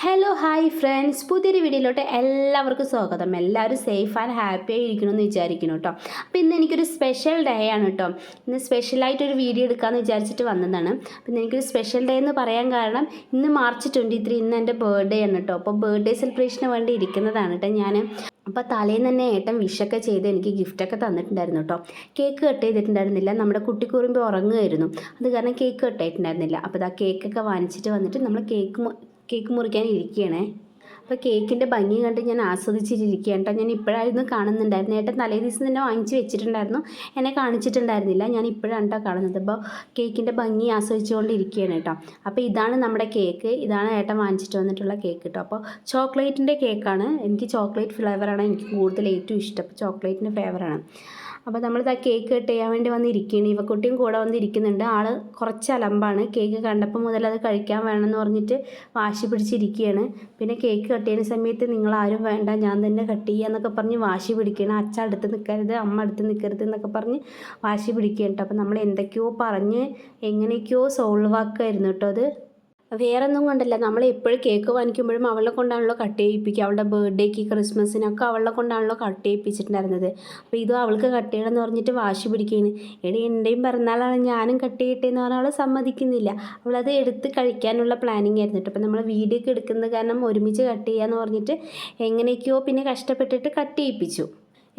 Hello hi friends, പുതിയൊരു വീഡിയോയിലോട്ട് എല്ലാവർക്കും സ്വാഗതം. എല്ലാവരും സേഫ് ആൻഡ് ഹാപ്പി ആയി ഇരിക്കണമെന്ന് വിചാരിക്കുന്നു കേട്ടോ. അപ്പോൾ ഇന്ന് എനിക്കൊരു സ്പെഷ്യൽ ഡേ ആണ് കേട്ടോ. ഇന്ന് സ്പെഷ്യലായിട്ടൊരു വീഡിയോ എടുക്കാമെന്ന് വിചാരിച്ചിട്ട് വന്നതാണ്. പിന്നെ എനിക്കൊരു സ്പെഷ്യൽ ഡേ എന്ന് പറയാൻ കാരണം ഇന്ന് മാർച്ച് 23, ഇന്ന് എൻ്റെ ബർത്ത്ഡേ ആണ് കേട്ടോ. അപ്പോൾ ബർത്ത്ഡേ സെലിബ്രേഷന് വേണ്ടി ഇരിക്കുന്നതാണ് കേട്ടോ ഞാൻ. അപ്പോൾ തലേന്ന് തന്നെ ഏട്ടൻ വിഷൊക്കെ ചെയ്ത് എനിക്ക് ഗിഫ്റ്റൊക്കെ തന്നിട്ടുണ്ടായിരുന്നു കേട്ടോ. കേക്ക് കട്ട് ചെയ്തിട്ടുണ്ടായിരുന്നില്ല, നമ്മുടെ കുട്ടിക്കുറുമ്പ് ഉറങ്ങുമായിരുന്നു, അത് കാരണം കേക്ക് കട്ട് ചെയ്തിട്ടുണ്ടായിരുന്നില്ല. അപ്പോൾ ആ കേക്കൊക്കെ വാങ്ങിച്ചിട്ട് വന്നിട്ട് നമ്മൾ കേക്ക് മുറിക്കാൻ ഇരിക്കുകയാണേ. അപ്പോൾ കേക്കിൻ്റെ ഭംഗി കണ്ട് ഞാൻ ആസ്വദിച്ചിരിക്കുകയാണ് കേട്ടോ. ഞാൻ ഇപ്പോഴായിരുന്നു കാണുന്നുണ്ടായിരുന്നു. ഏട്ടൻ തലേ ദിവസം തന്നെ വാങ്ങിച്ച് വെച്ചിട്ടുണ്ടായിരുന്നു, എന്നെ കാണിച്ചിട്ടുണ്ടായിരുന്നില്ല. ഞാൻ ഇപ്പോഴാണ് കേട്ടോ കാണുന്നത്. അപ്പോൾ കേക്കിൻ്റെ ഭംഗി ആസ്വദിച്ചുകൊണ്ടിരിക്കുകയാണ് കേട്ടോ. അപ്പോൾ ഇതാണ് നമ്മുടെ കേക്ക്, ഇതാണ് ഏട്ടൻ വാങ്ങിച്ചിട്ട് വന്നിട്ടുള്ള കേക്ക് കേട്ടോ. അപ്പോൾ ചോക്ലേറ്റിൻ്റെ കേക്കാണ്. എനിക്ക് ചോക്ലേറ്റ് ഫ്ലേവറാണ് എനിക്ക് കൂടുതൽ ഏറ്റവും ഇഷ്ടം. അപ്പോൾ ചോക്ലേറ്റിൻ്റെ ഫ്ലേവറാണ്. അപ്പോൾ നമ്മളിത് ആ കേക്ക് കട്ട് ചെയ്യാൻ വേണ്ടി വന്നിരിക്കുകയാണ്. ഇവക്കുട്ടിയും കൂടെ വന്നിരിക്കുന്നുണ്ട്. ആൾ കുറച്ച് അലമ്പാണ്. കേക്ക് കണ്ടപ്പോൾ മുതൽ അത് കഴിക്കാൻ വേണമെന്ന് പറഞ്ഞിട്ട് വാശി പിടിച്ചിരിക്കുകയാണ്. പിന്നെ കേക്ക് കട്ട് ചെയ്യുന്ന സമയത്ത് നിങ്ങളാരും വേണ്ട, ഞാൻ തന്നെ കട്ട് ചെയ്യുക എന്നൊക്കെ പറഞ്ഞ് വാശി പിടിക്കുകയാണ്. അച്ഛൻ അടുത്ത് നിൽക്കരുത്, അമ്മ അടുത്ത് നിൽക്കരുത് എന്നൊക്കെ പറഞ്ഞ് വാശി പിടിക്കുകയാണ് കേട്ടോ. അപ്പോൾ നമ്മൾ എന്തൊക്കെയോ പറഞ്ഞ് എങ്ങനെയൊക്കെയോ സോൾവ് ആക്കുമായിരുന്നു കേട്ടോ. അത് വേറെ ഒന്നും കൊണ്ടല്ല, നമ്മൾ എപ്പോഴും കേക്ക് വാങ്ങിക്കുമ്പോഴും അവളെ കൊണ്ടാണല്ലോ കട്ട് ചെയ്യിപ്പിക്കുക. അവളുടെ ബർത്ത്ഡേക്ക് ക്രിസ്മസിനൊക്കെ അവളെ കൊണ്ടാണല്ലോ കട്ട് ചെയ്യിപ്പിച്ചിട്ടുണ്ടായിരുന്നത്. അപ്പോൾ ഇതും അവൾക്ക് കട്ട് ചെയ്യണമെന്ന് പറഞ്ഞിട്ട് വാശി പിടിക്കുകയാണ്. എടി എൻ്റെയും പിറന്നാളാണ്, ഞാനും കട്ട് ചെയ്യട്ടെ എന്ന് പറഞ്ഞാൽ അവൾ സമ്മതിക്കുന്നില്ല. അവളത് എടുത്ത് കഴിക്കാനുള്ള പ്ലാനിങ് ആയിരുന്നു കേട്ടോ. അപ്പോൾ നമ്മൾ വീഡിയോ ഒക്കെ എടുക്കുന്നത് കാരണം ഒരുമിച്ച് കട്ട് ചെയ്യാമെന്ന് പറഞ്ഞിട്ട് എങ്ങനെയൊക്കെയോ പിന്നെ കഷ്ടപ്പെട്ടിട്ട് കട്ട് ചെയ്യിപ്പിച്ചു.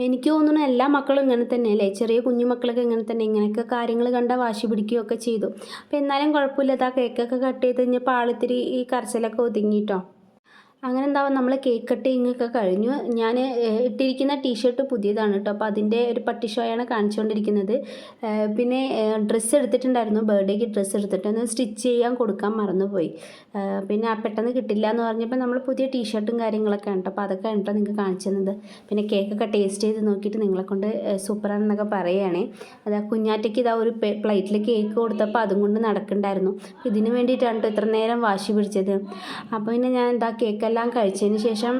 എനിക്ക് തോന്നുന്നു എല്ലാ മക്കളും ഇങ്ങനെ തന്നെയല്ലേ, ചെറിയ കുഞ്ഞു മക്കളൊക്കെ ഇങ്ങനെ തന്നെ, ഇങ്ങനെയൊക്കെ കാര്യങ്ങൾ കണ്ടാൽ വാശി പിടിക്കുകയൊക്കെ ചെയ്തു. അപ്പോൾ എന്നാലും കുഴപ്പമില്ല, ആ കേക്കൊക്കെ കട്ട് ചെയ്ത് കഴിഞ്ഞപ്പോൾ ആളിത്തിരി ഈ കരച്ചിലൊക്കെ ഒതുങ്ങിയിട്ടോ. അങ്ങനെ എന്താവും നമ്മൾ കേക്ക് കട്ടിങ്ങൊക്കെ കഴിഞ്ഞു. ഞാൻ ഇട്ടിരിക്കുന്ന ടീഷർട്ട് പുതിയതാണ് കേട്ടോ. അപ്പോൾ അതിൻ്റെ ഒരു പട്ടി ഷോയാണ് കാണിച്ചുകൊണ്ടിരിക്കുന്നത്. പിന്നെ ഡ്രസ്സ് എടുത്തിട്ടുണ്ടായിരുന്നു, ബർത്ത്ഡേക്ക് ഡ്രസ്സ് എടുത്തിട്ട് സ്റ്റിച്ച് ചെയ്യാൻ കൊടുക്കാൻ മറന്നുപോയി. പിന്നെ പെട്ടെന്ന് കിട്ടില്ല എന്ന് പറഞ്ഞപ്പോൾ നമ്മൾ പുതിയ ടീഷർട്ടും കാര്യങ്ങളൊക്കെ ഉണ്ട്. അപ്പോൾ അതൊക്കെ ഉണ്ടോ നിങ്ങൾക്ക് കാണിച്ചു തന്നത്. പിന്നെ കേക്കൊക്കെ ടേസ്റ്റ് ചെയ്ത് നോക്കിയിട്ട് നിങ്ങളെ കൊണ്ട് സൂപ്പറാണെന്നൊക്കെ പറയുകയാണേ. അതാ കുഞ്ഞാറ്റയ്ക്ക് ഇതാ ഒരു പ്ലേറ്റിൽ കേക്ക് കൊടുത്തപ്പോൾ അതും കൊണ്ട് നടക്കുന്നുണ്ടായിരുന്നു. ഇതിന് വേണ്ടിയിട്ടാണ് ഇത്ര നേരം വാശി പിടിച്ചത്. അപ്പോൾ പിന്നെ ഞാൻ എന്താ കേക്ക് എല്ലാം കഴിച്ചതിന് ശേഷം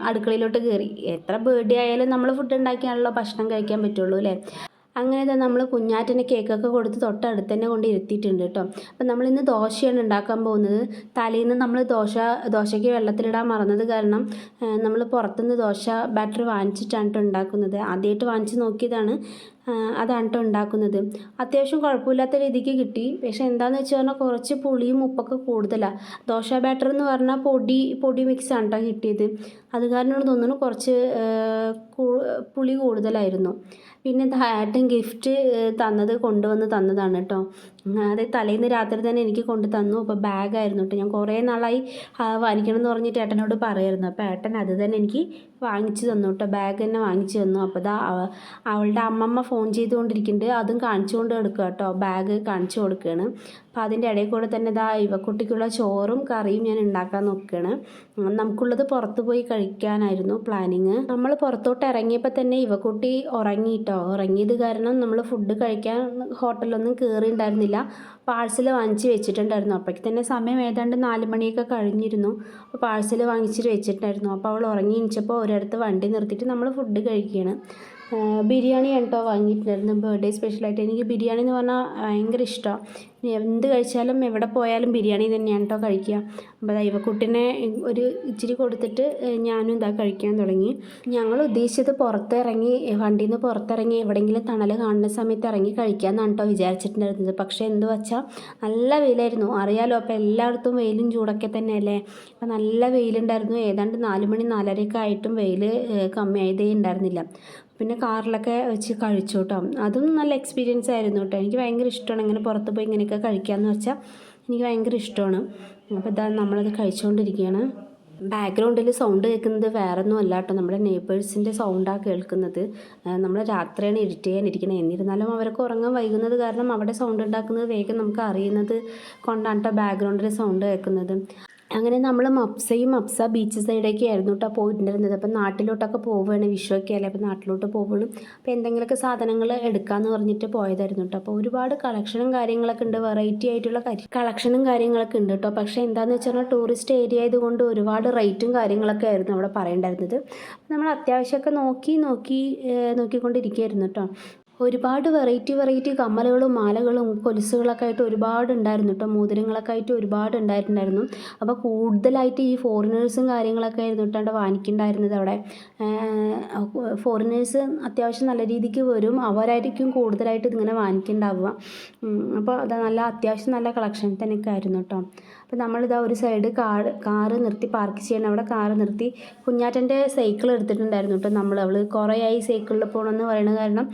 അടുക്കളയിലോട്ട് കയറി. എത്ര ബർത്ത്ഡേ ആയാലും നമ്മൾ ഫുഡ് ഉണ്ടാക്കിയാണല്ലോ ഭക്ഷണം കഴിക്കാൻ പറ്റുള്ളൂ അല്ലേ. അങ്ങനെ നമ്മൾ കുഞ്ഞാറ്റിന് കേക്കൊക്കെ കൊടുത്ത് തൊട്ടടുത്ത് തന്നെ കൊണ്ട് ഇരുത്തിയിട്ടുണ്ട് കേട്ടോ. അപ്പം നമ്മളിന്ന് ദോശയാണ് ഉണ്ടാക്കാൻ പോകുന്നത്. തലേന്ന് നമ്മൾ ദോശയ്ക്ക് വെള്ളത്തിലിടാൻ മറന്നത് കാരണം നമ്മൾ പുറത്തുനിന്ന് ദോശ ബാറ്റർ വാങ്ങിച്ചിട്ടാണ് കേട്ടോ ഉണ്ടാക്കുന്നത്. ആദ്യമായിട്ട് വാങ്ങിച്ച് നോക്കിയതാണ്, അതാണ് കേട്ടോ ഉണ്ടാക്കുന്നത്. അത്യാവശ്യം കുഴപ്പമില്ലാത്ത രീതിക്ക് കിട്ടി. പക്ഷേ എന്താണെന്ന് വെച്ച് പറഞ്ഞാൽ കുറച്ച് പുളിയും ഉപ്പൊക്കെ കൂടുതലാണ്. ദോശ ബാറ്റർ എന്ന് പറഞ്ഞാൽ പൊടി മിക്സാണ് കേട്ടോ കിട്ടിയത്. അത് കാരണമാണ് തോന്നുന്നു കുറച്ച് പുളി കൂടുതലായിരുന്നു. പിന്നെ ഏട്ടൻ ഗിഫ്റ്റ് കൊണ്ടുവന്ന് തന്നതാണ് കേട്ടോ. അത് തലേന്ന് രാത്രി തന്നെ എനിക്ക് കൊണ്ട് തന്നു. അപ്പോൾ ബാഗായിരുന്നു കേട്ടോ. ഞാൻ കുറേ നാളായി വാങ്ങിക്കണം എന്ന് പറഞ്ഞിട്ട് ഏട്ടനോട് പറയായിരുന്നു. അപ്പോൾ ഏട്ടൻ അത് തന്നെ എനിക്ക് വാങ്ങിച്ചു തന്നു കേട്ടോ. ബാഗ് തന്നെ വാങ്ങിച്ചു തന്നു. അപ്പോൾ അവളുടെ അമ്മമ്മ ഫോൺ ചെയ്തുകൊണ്ടിരിക്കുന്നുണ്ട്, അതും കാണിച്ചുകൊണ്ട് കൊടുക്കുക കേട്ടോ. ബാഗ് കാണിച്ചു കൊടുക്കുകയാണ്. അപ്പോൾ അതിൻ്റെ ഇടയിൽ കൂടെ തന്നെ ഇവക്കുട്ടിക്കുള്ള ചോറും കറിയും ഞാൻ ഉണ്ടാക്കാൻ നോക്കുകയാണ്. നമുക്കുള്ളത് പുറത്ത് പോയി കഴിക്കാനായിരുന്നു പ്ലാനിങ്. നമ്മൾ പുറത്തോട്ട് ഇറങ്ങിയപ്പോൾ തന്നെ ഇവക്കുട്ടി ഉറങ്ങിയിട്ടോ. ഉറങ്ങിയത് കാരണം നമ്മൾ ഫുഡ് കഴിക്കാൻ ഹോട്ടലൊന്നും കയറിയിട്ടുണ്ടായിരുന്നില്ല. പാഴ്സൽ വാങ്ങിച്ച് വെച്ചിട്ടുണ്ടായിരുന്നു. അപ്പോഴേക്ക് തന്നെ സമയം ഏതാണ്ട് 4 മണിയൊക്കെ കഴിഞ്ഞിരുന്നു. അപ്പോൾ പാഴ്സൽ വാങ്ങിച്ചിട്ട് വെച്ചിട്ടുണ്ടായിരുന്നു. അപ്പോൾ അവൾ ഉറങ്ങി എണീച്ചപ്പോൾ ഒരിടത്ത് വണ്ടി നിർത്തിയിട്ട് നമ്മൾ ഫുഡ് കഴിക്കുകയാണ്. ബിരിയാണിയാണ് കേട്ടോ വാങ്ങിയിട്ടുണ്ടായിരുന്നു, ബർത്ത്ഡേ സ്പെഷ്യലായിട്ട്. എനിക്ക് ബിരിയാണി എന്ന് പറഞ്ഞാൽ ഭയങ്കര ഇഷ്ടമാണ്. എന്ത് കഴിച്ചാലും എവിടെ പോയാലും ബിരിയാണി തന്നെയാണ് കേട്ടോ കഴിക്കുക. അപ്പോൾ ഇവക്കുട്ടിനെ ഒരു ഇച്ചിരി കൊടുത്തിട്ട് ഞാനും കഴിക്കാൻ തുടങ്ങി. ഞങ്ങൾ ഉദ്ദേശിച്ചത് പുറത്തിറങ്ങി, വണ്ടിയിൽ നിന്ന് പുറത്തിറങ്ങി എവിടെയെങ്കിലും തണൽ കാണുന്ന സമയത്ത് ഇറങ്ങി കഴിക്കാമെന്നാണ് കേട്ടോ വിചാരിച്ചിട്ടുണ്ടായിരുന്നത്. പക്ഷേ എന്ത് വെച്ചാൽ നല്ല വെയിലായിരുന്നു, അറിയാലോ. അപ്പോൾ എല്ലായിടത്തും വെയിലും ചൂടൊക്കെ തന്നെയല്ലേ. അപ്പോൾ നല്ല വെയിലുണ്ടായിരുന്നു. ഏതാണ്ട് 4 മണി 4:30 ആയിട്ടും വെയിൽ കമ്മിയായതേ ഉണ്ടായിരുന്നില്ല. പിന്നെ കാറിലൊക്കെ വെച്ച് കഴിച്ചു കേട്ടോ. അതും നല്ല എക്സ്പീരിയൻസ് ആയിരുന്നു കേട്ടോ. എനിക്ക് ഭയങ്കര ഇഷ്ടമാണ് ഇങ്ങനെ പുറത്ത് പോയി ഇങ്ങനെയൊക്കെ കഴിക്കാമെന്ന് വെച്ചാൽ എനിക്ക് ഭയങ്കര ഇഷ്ടമാണ്. അപ്പോൾ നമ്മളത് കഴിച്ചുകൊണ്ടിരിക്കുകയാണ്. ബാക്ക്ഗ്രൗണ്ടിൽ സൗണ്ട് കേൾക്കുന്നത് വേറെ ഒന്നും അല്ല കേട്ടോ, നമ്മുടെ നെയ്ബേഴ്സിൻ്റെ സൗണ്ടാണ് കേൾക്കുന്നത്. നമ്മൾ രാത്രിയാണ് എഡിറ്റ് ചെയ്യാനിരിക്കുന്നത്. എന്നിരുന്നാലും അവർക്ക് ഉറങ്ങാൻ വൈകുന്നത് കാരണം അവിടെ സൗണ്ട് ഉണ്ടാക്കുന്നത് വേഗം നമുക്ക് അറിയുന്നത് കൊണ്ടാണ് കേട്ടോ ബാക്ക്ഗ്രൗണ്ടിൽ സൗണ്ട് കേൾക്കുന്നത്. അങ്ങനെ നമ്മൾ മപ്സ ബീച്ച് സൈഡൊക്കെ ആയിരുന്നു കേട്ടോ പോയിട്ടുണ്ടായിരുന്നത്. അപ്പം നാട്ടിലോട്ടൊക്കെ പോവുകയാണ്, വിഷുവൊക്കെ അല്ലേ. അപ്പോൾ നാട്ടിലോട്ട് പോവുകയാണ്. അപ്പോൾ എന്തെങ്കിലുമൊക്കെ സാധനങ്ങൾ എടുക്കാമെന്ന് പറഞ്ഞിട്ട് പോയതായിരുന്നു കേട്ടോ. അപ്പോൾ ഒരുപാട് കളക്ഷനും കാര്യങ്ങളൊക്കെ ഉണ്ട്, വെറൈറ്റി ആയിട്ടുള്ള കളക്ഷനും കാര്യങ്ങളൊക്കെ ഉണ്ട് കേട്ടോ. പക്ഷേ എന്താണെന്ന് വെച്ചാൽ ടൂറിസ്റ്റ് ഏരിയ ആയതുകൊണ്ട് ഒരുപാട് റേറ്റും കാര്യങ്ങളൊക്കെ ആയിരുന്നു അവിടെ പറയേണ്ടായിരുന്നത്. നമ്മൾ അത്യാവശ്യമൊക്കെ നോക്കിക്കൊണ്ടിരിക്കുകയായിരുന്നു കേട്ടോ. ഒരുപാട് വെറൈറ്റി കമ്മലുകളും മാലകളും കൊലുസുകളൊക്കെ ആയിട്ട് ഒരുപാട് ഉണ്ടായിരുന്നു കേട്ടോ. മോതിരങ്ങളൊക്കെ ആയിട്ട് ഒരുപാട് ഉണ്ടായിട്ടുണ്ടായിരുന്നു. അപ്പോൾ കൂടുതലായിട്ട് ഈ ഫോറിനേഴ്സും കാര്യങ്ങളൊക്കെ ആയിരുന്നു കേട്ടോ അവിടെ വാങ്ങിക്കുന്നുണ്ടായിരുന്നത്. അവിടെ ഫോറിനേഴ്സ് അത്യാവശ്യം നല്ല രീതിക്ക് വരും, അവരായിരിക്കും കൂടുതലായിട്ട് ഇതിങ്ങനെ വാങ്ങിക്കുന്നുണ്ടാവുക. അപ്പോൾ അത് നല്ല അത്യാവശ്യം നല്ല കളക്ഷൻ തന്നെയൊക്കെ ആയിരുന്നു കേട്ടോ. അപ്പോൾ നമ്മളിതാ ഒരു സൈഡ് കാറ് നിർത്തി പാർക്ക് ചെയ്യണം. അവിടെ കാറ് നിർത്തി കുഞ്ഞാറ്റൻ്റെ സൈക്കിൾ എടുത്തിട്ടുണ്ടായിരുന്നു കേട്ടോ. അവൾ കുറേ ആയി സൈക്കിളിൽ പോകണമെന്ന് പറയുന്നത് കാരണം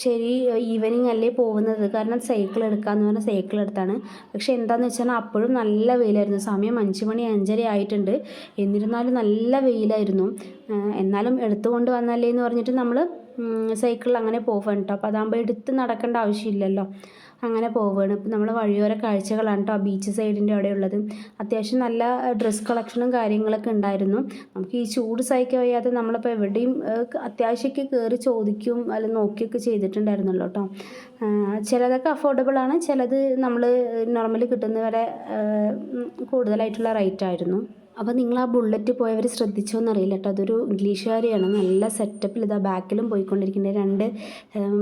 ശരി ഈവനിങ് അല്ലേ പോകുന്നത്, കാരണം സൈക്കിൾ എടുക്കാമെന്ന് പറഞ്ഞാൽ സൈക്കിൾ എടുത്താണ്. പക്ഷേ എന്താണെന്ന് വെച്ചാൽ അപ്പോഴും നല്ല വെയിലായിരുന്നു. സമയം 5 മണി 5:30 ആയിട്ടുണ്ട്. എന്നിരുന്നാലും നല്ല വെയിലായിരുന്നു. എന്നാലും എടുത്തുകൊണ്ട് വന്നല്ലേ എന്ന് പറഞ്ഞിട്ട് നമ്മൾ സൈക്കിളിൽ അങ്ങനെ പോവാണ് കേട്ടോ. അപ്പോൾ അതാകുമ്പോൾ എടുത്ത് നടക്കേണ്ട ആവശ്യമില്ലല്ലോ, അങ്ങനെ പോവുകയാണ്. ഇപ്പം നമ്മൾ വഴിയോര കാഴ്ചകളാണ് കേട്ടോ ബീച്ച് സൈഡിൻ്റെ അവിടെ ഉള്ളത്. അത്യാവശ്യം നല്ല ഡ്രസ്സ് കളക്ഷനും കാര്യങ്ങളൊക്കെ ഉണ്ടായിരുന്നു. നമുക്ക് ഈ ചൂട് സഹിക്കാൻ വയ്യാതെ നമ്മളിപ്പോൾ എവിടെയും അത്യാവശ്യമൊക്കെ കയറി ചോദിക്കും അല്ല നോക്കിയൊക്കെ ചെയ്തിട്ടുണ്ടായിരുന്നല്ലോ കേട്ടോ. ചിലതൊക്കെ അഫോർഡബിൾ ആണ്, ചിലത് നമ്മൾ നോർമലി കിട്ടുന്നവരെ കൂടുതലായിട്ടുള്ള റേറ്റ് ആയിരുന്നു. അപ്പോൾ നിങ്ങൾ ആ ബുള്ളറ്റ് പോയവർ ശ്രദ്ധിച്ചോന്ന് അറിയില്ല കേട്ടോ. അതൊരു ഇംഗ്ലീഷുകാരിയാണ്, നല്ല സെറ്റപ്പിൽ ഇതാ ബാക്കിലും പോയിക്കൊണ്ടിരിക്കുന്നത്. 2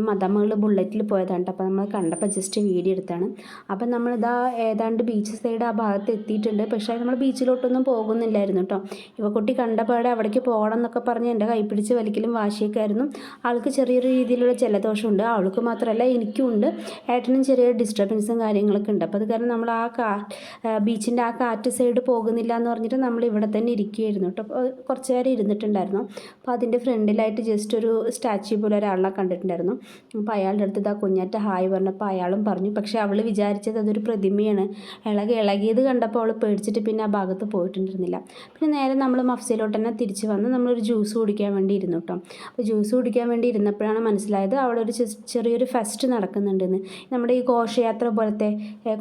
മദാമ്മകൾ ബുള്ളറ്റിൽ പോയതാണ് കേട്ടോ. അപ്പോൾ നമ്മൾ കണ്ടപ്പോൾ ജസ്റ്റ് വീഡിയോ എടുത്താണ്. അപ്പം നമ്മളിതാ ഏതാണ്ട് ബീച്ച് സൈഡ് ആ ഭാഗത്ത് എത്തിയിട്ടുണ്ട്. പക്ഷേ നമ്മൾ ബീച്ചിലോട്ടൊന്നും പോകുന്നില്ലായിരുന്നു കേട്ടോ. ഇവക്കുട്ടി കണ്ടപാടെ അവിടേക്ക് പോകണം എന്നൊക്കെ പറഞ്ഞ് എൻ്റെ കൈ പിടിച്ച് വലിക്കലും വാശിയൊക്കെ ആയിരുന്നു. ആൾക്ക് ചെറിയൊരു രീതിയിലുള്ള ജലദോഷമുണ്ട്, അവൾക്ക് മാത്രമല്ല എനിക്കും ഉണ്ട്. ഏട്ടനും ചെറിയ ഡിസ്റ്റർബൻസും കാര്യങ്ങളൊക്കെ ഉണ്ട്. അപ്പോൾ അത് കാരണം നമ്മൾ ബീച്ചിൻ്റെ ആ കാറ്റ് സൈഡ് പോകുന്നില്ല എന്ന് പറഞ്ഞിട്ട് നമ്മൾ ഇവിടെ തന്നെ ഇരിക്കുകയായിരുന്നു കേട്ടോ. കുറച്ച് നേരം ഇരുന്നിട്ടുണ്ടായിരുന്നു. അപ്പോൾ അതിൻ്റെ ഫ്രണ്ടിലായിട്ട് ജസ്റ്റ് ഒരു സ്റ്റാച്യു പോലെ ഒരാളെ കണ്ടിട്ടുണ്ടായിരുന്നു. അപ്പോൾ അയാളുടെ അടുത്ത് ഇതാ കുഞ്ഞാറ്റ ഹായ് പറഞ്ഞപ്പോൾ അയാളും പറഞ്ഞു. പക്ഷേ അവൾ വിചാരിച്ചത് അതൊരു പ്രതിമയാണ്. ഇളകിയത് കണ്ടപ്പോൾ അവൾ പേടിച്ചിട്ട് പിന്നെ ആ ഭാഗത്ത് പോയിട്ടുണ്ടായിരുന്നില്ല. പിന്നെ നേരെ നമ്മൾ മഫ്സയിലോട്ട് തന്നെ തിരിച്ച് വന്ന് നമ്മളൊരു ജ്യൂസ് കുടിക്കാൻ വേണ്ടി ഇരുന്നു കേട്ടോ. അപ്പോൾ ജ്യൂസ് കുടിക്കാൻ വേണ്ടി ഇരുന്നപ്പോഴാണ് മനസ്സിലായത് അവിടെ ഒരു ചെറിയൊരു ഫെസ്റ്റ് നടക്കുന്നുണ്ടെന്ന്. നമ്മുടെ ഈ ഘോഷയാത്ര പോലത്തെ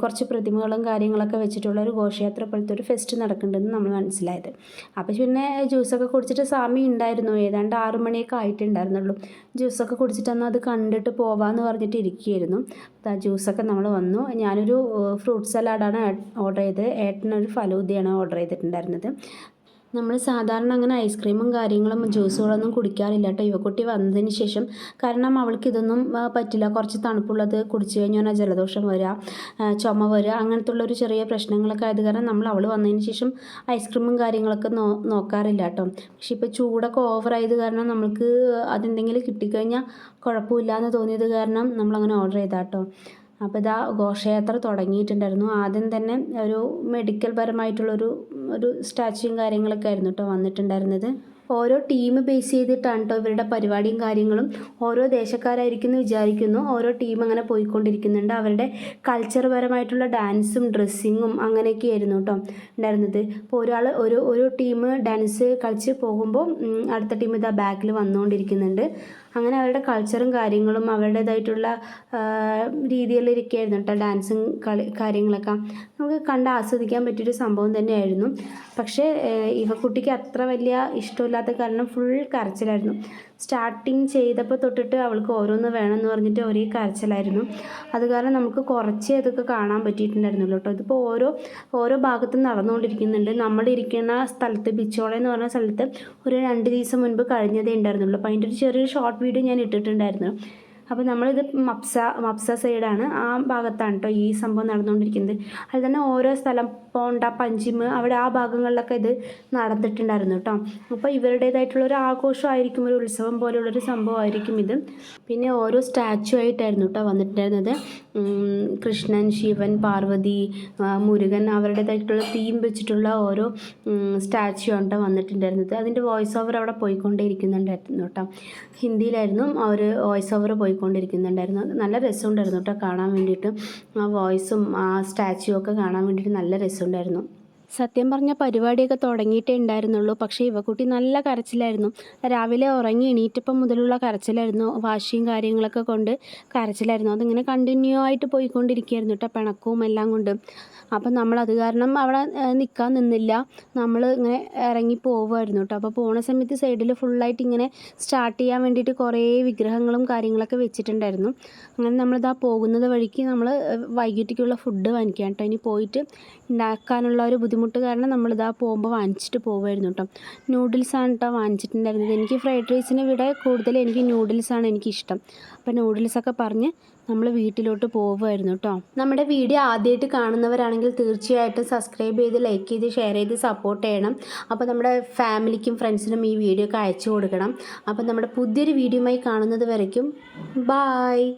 കുറച്ച് പ്രതിമകളും കാര്യങ്ങളൊക്കെ വെച്ചിട്ടുള്ള ഒരു ഘോഷയാത്ര പോലത്തെ ഒരു ഫെസ്റ്റ് നടക്കുന്നുണ്ടെന്ന് നമ്മൾ മനസ്സിലായത്. അപ്പോൾ പിന്നെ ജ്യൂസൊക്കെ കുടിച്ചിട്ട് സമയം ഉണ്ടായിരുന്നു, ഏതാണ്ട് 6 മണിയൊക്കെ ആയിട്ടുണ്ടായിരുന്നുള്ളൂ. ജ്യൂസൊക്കെ കുടിച്ചിട്ട് അന്ന് അത് കണ്ടിട്ട് പോവാമെന്ന് പറഞ്ഞിട്ട് ഇരിക്കുകയായിരുന്നു. ജ്യൂസൊക്കെ നമ്മൾ വന്നു. ഞാനൊരു ഫ്രൂട്ട് സലാഡാണ് ഓർഡർ ചെയ്തത്, ഏട്ടനൊരു ഫലൂദയാണ് ഓർഡർ ചെയ്തിട്ടുണ്ടായിരുന്നത്. നമ്മൾ സാധാരണ അങ്ങനെ ഐസ്ക്രീമും കാര്യങ്ങളും ജ്യൂസുകളൊന്നും കുടിക്കാറില്ല കേട്ടോ യുവക്കുട്ടി വന്നതിന് ശേഷം. കാരണം അവൾക്ക് ഇതൊന്നും പറ്റില്ല. കുറച്ച് തണുപ്പുള്ളത് കുടിച്ചു കഴിഞ്ഞാൽ ജലദോഷം വരിക, ചുമ വരിക, അങ്ങനത്തെ ഉള്ളൊരു ചെറിയ പ്രശ്നങ്ങളൊക്കെ ആയത് കാരണം അവൾ വന്നതിന് ശേഷം ഐസ്ക്രീമും കാര്യങ്ങളൊക്കെ നോക്കാറില്ല കേട്ടോ. പക്ഷേ ഇപ്പോൾ ചൂടൊക്കെ ഓവറായത് കാരണം നമ്മൾക്ക് അതെന്തെങ്കിലും കിട്ടിക്കഴിഞ്ഞാൽ കുഴപ്പമില്ല എന്ന് തോന്നിയത് കാരണം നമ്മളങ്ങനെ ഓർഡർ ചെയ്താൽ കേട്ടോ. അപ്പോൾ ഇതാ ഘോഷയാത്ര തുടങ്ങിയിട്ടുണ്ടായിരുന്നു. ആദ്യം തന്നെ ഒരു മെഡിക്കൽ പരമായിട്ടുള്ളൊരു സ്റ്റാച്യൂയും കാര്യങ്ങളൊക്കെ ആയിരുന്നു കേട്ടോ വന്നിട്ടുണ്ടായിരുന്നത്. ഓരോ ടീം ബേസ് ചെയ്തിട്ടാണ് കേട്ടോ ഇവരുടെ പരിപാടിയും കാര്യങ്ങളും. ഓരോ ദേശക്കാരായിരിക്കും എന്ന് വിചാരിക്കുന്നു. ഓരോ ടീം അങ്ങനെ പോയിക്കൊണ്ടിരിക്കുന്നുണ്ട്. അവരുടെ കൾച്ചർ പരമായിട്ടുള്ള ഡാൻസും ഡ്രസ്സിങ്ങും അങ്ങനെയൊക്കെ ആയിരുന്നു കേട്ടോ ഉണ്ടായിരുന്നത്. അപ്പോൾ ഒരു ടീം ഡാൻസ് കളിച്ച് പോകുമ്പോൾ അടുത്ത ടീം ഇതാ ബാക്കിൽ വന്നുകൊണ്ടിരിക്കുന്നുണ്ട്. അങ്ങനെ അവരുടെ കൾച്ചറും കാര്യങ്ങളും അവരുടേതായിട്ടുള്ള രീതിയിലിരിക്കുകയായിരുന്നു കേട്ടോ ഡാൻസും കാര്യങ്ങളൊക്കെ. നമുക്ക് കണ്ട് ആസ്വദിക്കാൻ പറ്റിയൊരു സംഭവം തന്നെയായിരുന്നു. പക്ഷേ ഇവക്കുട്ടിക്ക് അത്ര വലിയ ഇഷ്ടമില്ലാത്ത കാരണം ഫുൾ കരച്ചിലായിരുന്നു. സ്റ്റാർട്ടിങ് ചെയ്തപ്പോൾ തൊട്ടിട്ട് അവൾക്ക് ഓരോന്ന് വേണമെന്ന് പറഞ്ഞിട്ട് ഒരേ കരച്ചിലായിരുന്നു. അത് കാരണം നമുക്ക് കുറച്ചേ അതൊക്കെ കാണാൻ പറ്റിയിട്ടുണ്ടായിരുന്നുള്ളൂ കേട്ടോ. ഇതിപ്പോൾ ഓരോ ഭാഗത്തും നടന്നുകൊണ്ടിരിക്കുന്നുണ്ട്. നമ്മളിരിക്കുന്ന സ്ഥലത്ത് ബിച്ചോള എന്ന് പറഞ്ഞ സ്ഥലത്ത് ഒരു 2 ദിവസം മുൻപ് കഴിഞ്ഞതേ ഉണ്ടായിരുന്നുള്ളൂ. അപ്പോൾ അതിൻ്റെ ഒരു ചെറിയൊരു ഷോർട്ട് വീഡിയോ ഞാൻ ഇട്ടിട്ടുണ്ടായിരുന്നു. അപ്പോൾ നമ്മളിത് മപ്സ സൈഡാണ്, ആ ഭാഗത്താണ് കേട്ടോ ഈ സംഭവം നടന്നുകൊണ്ടിരിക്കുന്നത്. അതിൽ തന്നെ ഓരോ സ്ഥലം പോണ്ട പഞ്ചിമ് അവിടെ ആ ഭാഗങ്ങളിലൊക്കെ ഇത് നടന്നിട്ടുണ്ടായിരുന്നു കേട്ടോ. അപ്പോൾ ഇവരുടേതായിട്ടുള്ളൊരു ആഘോഷമായിരിക്കും, ഒരു ഉത്സവം പോലുള്ളൊരു സംഭവമായിരിക്കും ഇത്. പിന്നെ ഓരോ സ്റ്റാച്ചു ആയിട്ടായിരുന്നു കേട്ടോ വന്നിട്ടുണ്ടായിരുന്നത്. കൃഷ്ണൻ, ശിവൻ, പാർവതി, മുരുകൻ അവരുടേതായിട്ടുള്ള തീം വെച്ചിട്ടുള്ള ഓരോ സ്റ്റാച്ചു ആണ് കേട്ടോ വന്നിട്ടുണ്ടായിരുന്നത്. അതിൻ്റെ വോയിസ് ഓവർ അവിടെ പോയിക്കൊണ്ടേയിരിക്കുന്നുണ്ടായിരുന്നു കേട്ടോ. ഹിന്ദിയിലായിരുന്നു ആ ഒരു വോയിസ് ഓവർ പോയിക്കൊണ്ടിരിക്കുന്നുണ്ടായിരുന്നു. നല്ല രസമുണ്ടായിരുന്നു കേട്ടോ കാണാൻ വേണ്ടിയിട്ട്. ആ വോയിസും ആ സ്റ്റാച്ചു ഒക്കെ കാണാൻ വേണ്ടിയിട്ട് നല്ല രസമുണ്ടായിരുന്നു. സത്യം പറഞ്ഞ പരിപാടിയൊക്കെ തുടങ്ങിയിട്ടേ ഉണ്ടായിരുന്നുള്ളൂ. പക്ഷേ ഇവക്കുട്ടി നല്ല കരച്ചിലായിരുന്നു. രാവിലെ ഉറങ്ങി എണീറ്റപ്പം മുതലുള്ള കരച്ചിലായിരുന്നു. വാശിയും കാര്യങ്ങളൊക്കെ കൊണ്ട് കരച്ചിലായിരുന്നു. അതിങ്ങനെ കണ്ടിന്യൂ ആയിട്ട് പോയിക്കൊണ്ടിരിക്കുകയായിരുന്നു കേട്ടോ, പിണക്കവും എല്ലാം കൊണ്ട്. അപ്പം നമ്മളത് കാരണം അവിടെ നിൽക്കാൻ നിന്നില്ല, നമ്മൾ ഇങ്ങനെ ഇറങ്ങി പോവുമായിരുന്നു കേട്ടോ. അപ്പോൾ പോണ സമയത്ത് സൈഡിൽ ഫുള്ളായിട്ട് ഇങ്ങനെ സ്റ്റാർട്ട് ചെയ്യാൻ വേണ്ടിയിട്ട് കുറേ വിഗ്രഹങ്ങളും കാര്യങ്ങളൊക്കെ വെച്ചിട്ടുണ്ടായിരുന്നു. അങ്ങനെ നമ്മളിതാ പോകുന്നത് വഴിക്ക് നമ്മൾ വൈകിട്ടേക്കുള്ള ഫുഡ് വാങ്ങിക്കാം കേട്ടോ. ഇനി പോയിട്ട് ഉണ്ടാക്കാനുള്ള ഒരു ബുദ്ധിമുട്ട് കാരണം നമ്മളിതാ പോകുമ്പോൾ വാങ്ങിച്ചിട്ട് പോകുമായിരുന്നു കേട്ടോ. നൂഡിൽസാണ് കേട്ടോ വാങ്ങിച്ചിട്ടുണ്ടായിരുന്നത്. എനിക്ക് ഫ്രൈഡ് റൈസിനെ വിட കൂടുതൽ എനിക്ക് നൂഡിൽസാണ് എനിക്കിഷ്ടം. അപ്പോൾ നൂഡിൽസൊക്കെ പറഞ്ഞ് നമ്മൾ വീട്ടിലോട്ട് പോകുമായിരുന്നു കേട്ടോ. നമ്മുടെ വീഡിയോ ആദ്യമായിട്ട് കാണുന്നവരാണെങ്കിൽ തീർച്ചയായിട്ടും സബ്സ്ക്രൈബ് ചെയ്ത് ലൈക്ക് ചെയ്ത് ഷെയർ ചെയ്ത് സപ്പോർട്ട് ചെയ്യണം. അപ്പോൾ നമ്മുടെ ഫാമിലിക്കും ഫ്രണ്ട്സിനും ഈ വീഡിയോ ഒക്കെ അയച്ചു കൊടുക്കണം. അപ്പോൾ നമ്മുടെ പുതിയൊരു വീഡിയോയുമായി കാണുന്നത് വരയ്ക്കും ബായ്.